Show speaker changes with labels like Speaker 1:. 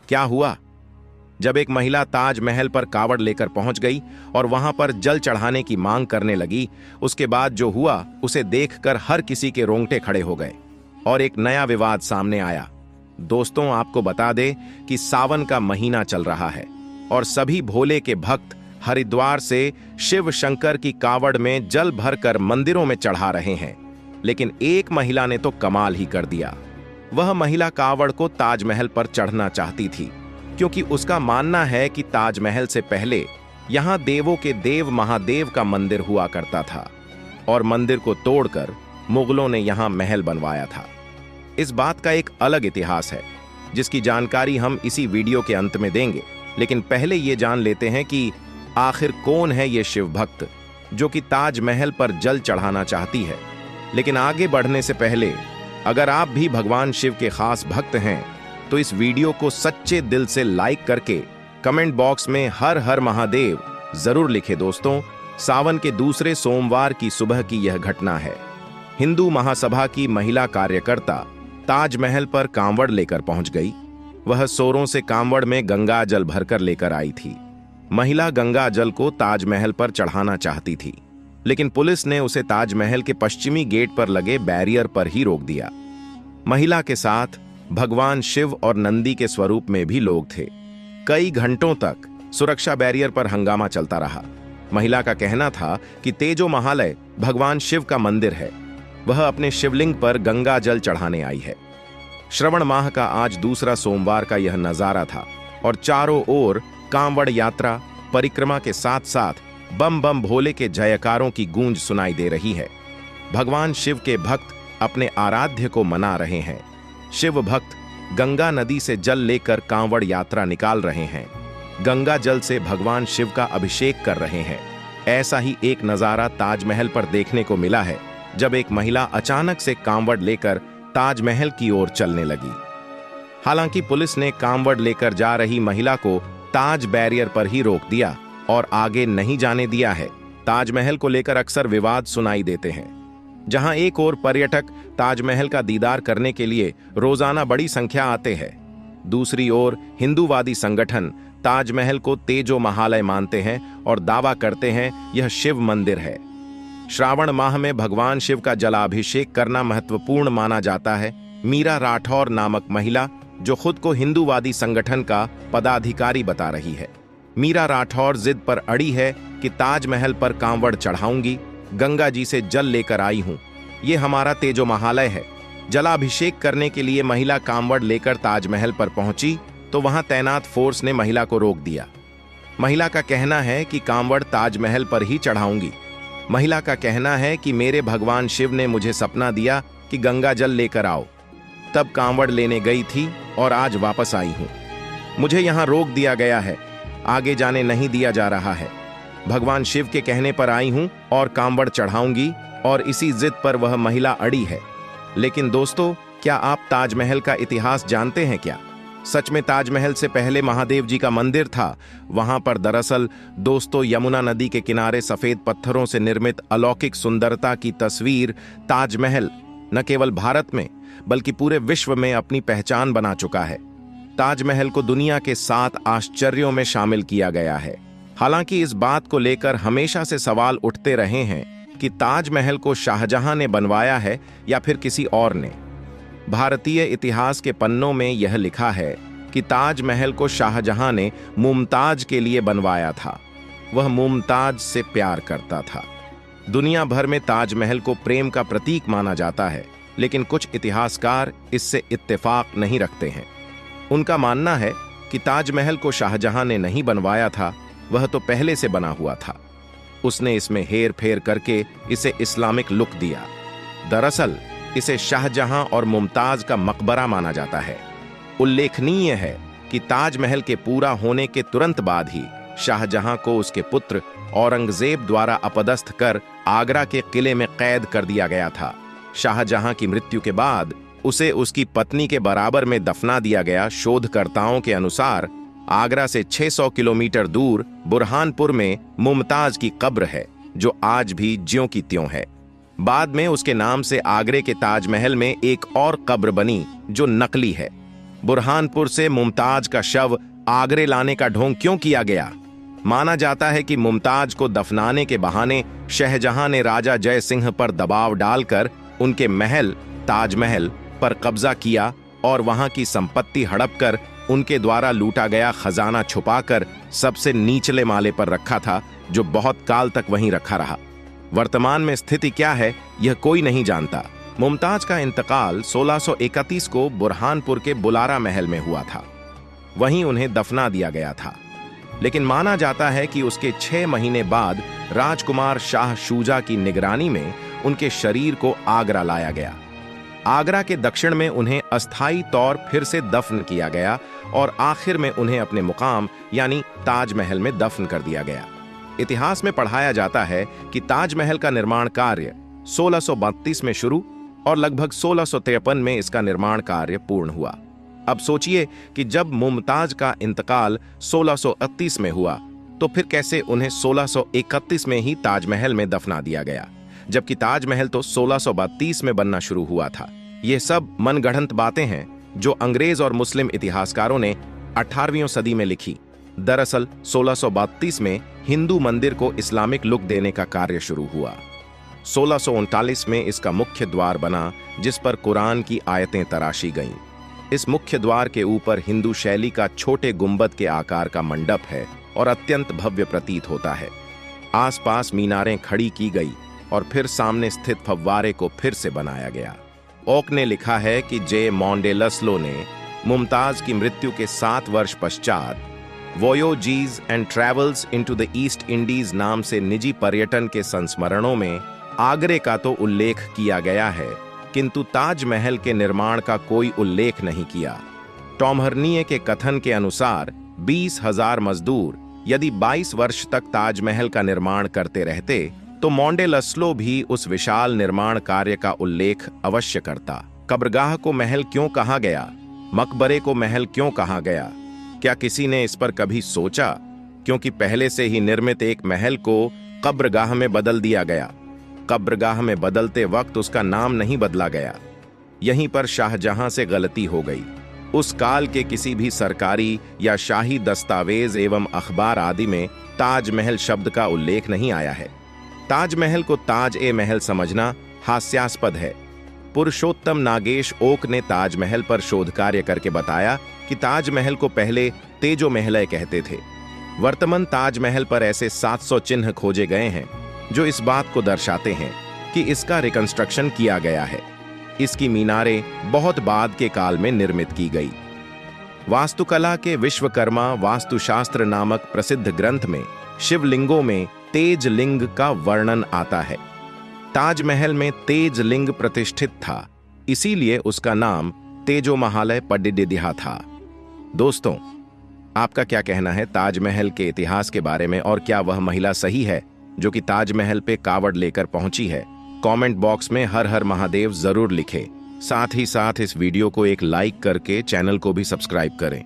Speaker 1: क्या हुआ? जब एक महिला ताजमहल पर कावड़ लेकर पहुंच गई और वहां पर जल चढ़ाने की मांग करने लगी, उसके बाद जो हुआ उसे देखकर हर किसी के रोंगटे खड़े हो गए और एक नया विवाद सामने आया। दोस्तों, आपको बता दे कि सावन का महीना चल रहा है और सभी भोले के भक्त हरिद्वार से शिव शंकर की कावड़ में जल भरकर मंदिरों में चढ़ा रहे हैं। लेकिन एक महिला ने तो कमाल ही कर दिया। वह महिला कावड़ को ताजमहल पर चढ़ना चाहती थी, क्योंकि उसका मानना है कि ताजमहल से पहले यहां देवों के देव महादेव का मंदिर हुआ करता था और मंदिर को तोड़कर मुगलों ने यहां महल बनवाया था। इस बात का एक अलग इतिहास है, जिसकी जानकारी हम इसी वीडियो के अंत में देंगे। लेकिन पहले ये जान लेते हैं कि आखिर कौन है ये शिव भक्त जो कि ताजमहल पर जल चढ़ाना चाहती है। लेकिन आगे बढ़ने से पहले, अगर आप भी भगवान शिव के खास भक्त हैं तो इस वीडियो को सच्चे दिल से लाइक करके कमेंट बॉक्स में हर हर महादेव जरूर लिखे। दोस्तों, सावन के दूसरे सोमवार की सुबह की यह घटना है। हिंदू महासभा की महिला कार्यकर्ता ताजमहल पर कांवड़ लेकर पहुंच गई। वह सोरों से कांवड़ में गंगा जल भरकर लेकर आई थी। महिला गंगा जल को ताजमहल पर चढ़ाना चाहती थी, लेकिन पुलिस ने उसे ताजमहल के पश्चिमी गेट पर लगे बैरियर पर ही रोक दिया। महिला के साथ भगवान शिव और नंदी के स्वरूप में भी लोग थे। कई घंटों तक सुरक्षा बैरियर पर हंगामा चलता रहा। महिला का कहना था कि तेजो महालय भगवान शिव का मंदिर है, वह अपने शिवलिंग पर गंगा जल चढ़ाने आई है। श्रवण माह का आज दूसरा सोमवार का यह नजारा था और चारों ओर कांवड़ यात्रा परिक्रमा के साथ साथ बम बम भोले के जयकारों की गूंज सुनाई दे रही है। भगवान शिव के भक्त अपने आराध्य को मना रहे हैं। शिव भक्त गंगा नदी से जल लेकर कांवड़ यात्रा निकाल रहे हैं। गंगा जल से भगवान शिव का अभिषेक कर रहे हैं। ऐसा ही एक नजारा ताजमहल पर देखने को मिला है, जब एक महिला अचानक से कांवड़ लेकर ताजमहल की ओर चलने लगी। हालांकि पुलिस ने कांवड़ लेकर जा रही महिला को ताज बैरियर पर ही रोक दिया और आगे नहीं जाने दिया है। ताजमहल को लेकर अक्सर विवाद सुनाई देते हैं। जहां एक ओर पर्यटक ताजमहल का दीदार करने के लिए रोजाना बड़ी संख्या आते हैं, दूसरी ओर हिंदूवादी संगठन ताजमहल को तेजो महालय मानते हैं और दावा करते हैं यह शिव मंदिर है। श्रावण माह में भगवान शिव का जलाभिषेक करना महत्वपूर्ण माना जाता है। मीरा राठौर नामक महिला, जो खुद को हिंदूवादी संगठन का पदाधिकारी बता रही है, मीरा राठौर जिद पर अड़ी है कि ताजमहल पर कांवड़ चढ़ाऊंगी, गंगा जी से जल लेकर आई हूं, ये हमारा तेजो महालय है। जलाभिषेक करने के लिए महिला कांवड़ लेकर ताजमहल पर पहुंची तो वहां तैनात फोर्स ने महिला को रोक दिया। महिला का कहना है कि कांवड़ ताजमहल पर ही चढ़ाऊंगी। महिला का कहना है कि मेरे भगवान शिव ने मुझे सपना दिया कि गंगा जल लेकर आओ, तब कांवड़ लेने गई थी और आज वापस आई हूं। मुझे यहां रोक दिया गया है, आगे जाने नहीं दिया जा रहा है। भगवान शिव के कहने पर आई हूं और कांवड़ चढ़ाऊंगी, और इसी जिद पर वह महिला अड़ी है। लेकिन दोस्तों, क्या आप ताजमहल का इतिहास जानते हैं क्या? सच में ताजमहल से पहले महादेव जी का मंदिर था। वहां पर दरअसल दोस्तों यमुना नदी के किनारे सफेद पत्थरों से निर्मित अलौकिक सुंदरता की तस्वीर ताजमहल न केवल भारत में बल्कि पूरे विश्व में अपनी पहचान बना चुका है। ताजमहल को दुनिया के 7 आश्चर्यों में शामिल किया गया है। हालांकि इस बात को लेकर हमेशा से सवाल उठते रहे हैं कि ताजमहल को शाहजहां ने बनवाया है या फिर किसी और ने। भारतीय इतिहास के पन्नों में यह लिखा है कि ताजमहल को शाहजहां ने मुमताज के लिए बनवाया था। वह मुमताज से प्यार करता था। दुनिया भर में ताजमहल को प्रेम का प्रतीक माना जाता है, लेकिन कुछ इतिहासकार इससे इत्तेफाक नहीं रखते हैं। उनका मानना है कि ताजमहल को शाहजहां ने नहीं बनवाया था, वह तो पहले से बना हुआ था। उसने इसमें हेर फेर करके इसे इस्लामिक लुक दिया। दरअसल इसे शाहजहां और मुमताज का मकबरा माना जाता है। उल्लेखनीय है कि ताजमहल के पूरा होने के तुरंत बाद ही शाहजहां को उसके पुत्र औरंगजेब द्वारा अपदस्थ कर आगरा के किले में कैद कर दिया गया था। शाहजहां की मृत्यु के बाद उसे उसकी पत्नी के बराबर में दफना दिया गया। शोधकर्ताओं के अनुसार आगरा से 600 किलोमीटर दूर बुरहानपुर में मुमताज की कब्र है, जो आज भी ज्यों की त्यों है। बाद में उसके नाम से आगरे के ताजमहल में एक और कब्र बनी, जो नकली है। बुरहानपुर से मुमताज का शव आगरे लाने का ढोंग क्यों किया गया? माना जाता है कि मुमताज को दफनाने के बहाने शाहजहां ने राजा जय सिंह पर दबाव डालकर उनके महल ताजमहल पर कब्जा किया और वहां की संपत्ति हड़प कर उनके द्वारा लूटा गया खजाना छुपाकर सबसे निचले माले पर रखा था, जो बहुत काल तक वहीं रखा रहा। वर्तमान में स्थिति क्या है यह कोई नहीं जानता। मुमताज का इंतकाल 1631 को बुरहानपुर के बुलारा महल में हुआ था। वहीं उन्हें दफना दिया गया था, लेकिन माना जाता है कि उसके 6 महीने बाद राजकुमार शाह शूजा की निगरानी में उनके शरीर को आगरा लाया गया। आगरा के दक्षिण में उन्हें अस्थायी तौर फिर से दफन किया गया और आखिर में उन्हें अपने मुकाम यानी ताजमहल में दफन कर दिया गया। इतिहास में पढ़ाया जाता है कि ताजमहल का निर्माण कार्य 1632 में शुरू और लगभग 1653 में इसका निर्माण कार्य पूर्ण हुआ। अब सोचिए कि जब मुमताज का इंतकाल 1638 में हुआ तो फिर कैसे उन्हें 1631 में ही ताजमहल में दफना दिया गया, जबकि ताजमहल तो 1632 में बनना शुरू हुआ था। ये सब मनगढ़ंत बातें हैं जो अंग्रेज और मुस्लिम इतिहासकारों ने 18वीं सदी में लिखी। दरअसल 1632 में हिंदू मंदिर को इस्लामिक लुक देने का कार्य शुरू हुआ। 1639 में इसका मुख्य द्वार बना, जिस पर कुरान की आयतें तराशी गईं। इस मुख्य द्वार के ऊपर हिंदू शैली का छोटे गुंबद के आकार का मंडप है और अत्यंत भव्य प्रतीत होता है। आसपास मीनारें खड़ी की गई और फिर सामने स्थित फव्वारे को फिर से बनाया गया। ओक ने लिखा है कि जे मॉन्डेलस्लो ने मुमताज की मृत्यु के 7 वर्ष पश्चात voyages and travels into the East Indies नाम से निजी पर्यटन के संस्मरणों में आगरे का तो उल्लेख किया गया है, किंतु ताजमहल के निर्माण का कोई उल्लेख नहीं किया। टॉमहर्निए के कथन के अनुसार 20,000 मजदूर यदि 22 वर्ष तक ताजमहल का निर्माण करते रहते तो मॉन्डेलस्लो भी उस विशाल निर्माण कार्य का उल्लेख अवश्य करता। कब्रगाह को महल क्यों कहा गया? मकबरे को महल क्यों कहा गया? क्या किसी ने इस पर कभी सोचा? क्योंकि पहले से ही निर्मित एक महल को कब्रगाह में बदल दिया गया। कब्रगाह में बदलते वक्त उसका नाम नहीं बदला गया। यहीं पर शाहजहां से गलती हो गई। उस काल के किसी भी सरकारी या शाही दस्तावेज एवं अखबार आदि में ताजमहल शब्द का उल्लेख नहीं आया है। ताजमहल को ताज-ए-महल समझना हास्यास्पद है। पुरुषोत्तम नागेश ओक ने ताजमहल पर शोध कार्य करके बताया कि ताजमहल को पहले तेजो महलय कहते थे। वर्तमान ताजमहल पर ऐसे 700 चिन्ह खोजे गए हैं जो इस बात को दर्शाते हैं कि इसका रिकंस्ट्रक्शन किया गया है। इसकी मीनारें बहुत बाद के काल में निर्मित की गई। वास्तुकला के विश्वकर्मा वास्तुशास्त्र नामक प्रसिद्ध ग्रंथ में शिवलिंगों में तेज लिंग का वर्णन आता है। ताजमहल में तेज लिंग प्रतिष्ठित था, इसीलिए उसका नाम तेजो महालय पडिडिदिहा था। दोस्तों, आपका क्या कहना है ताजमहल के इतिहास के बारे में, और क्या वह महिला सही है जो कि ताजमहल पे कावड़ लेकर पहुंची है? कमेंट बॉक्स में हर हर महादेव जरूर लिखें। साथ ही साथ इस वीडियो को एक लाइक करके चैनल को भी सब्सक्राइब करें।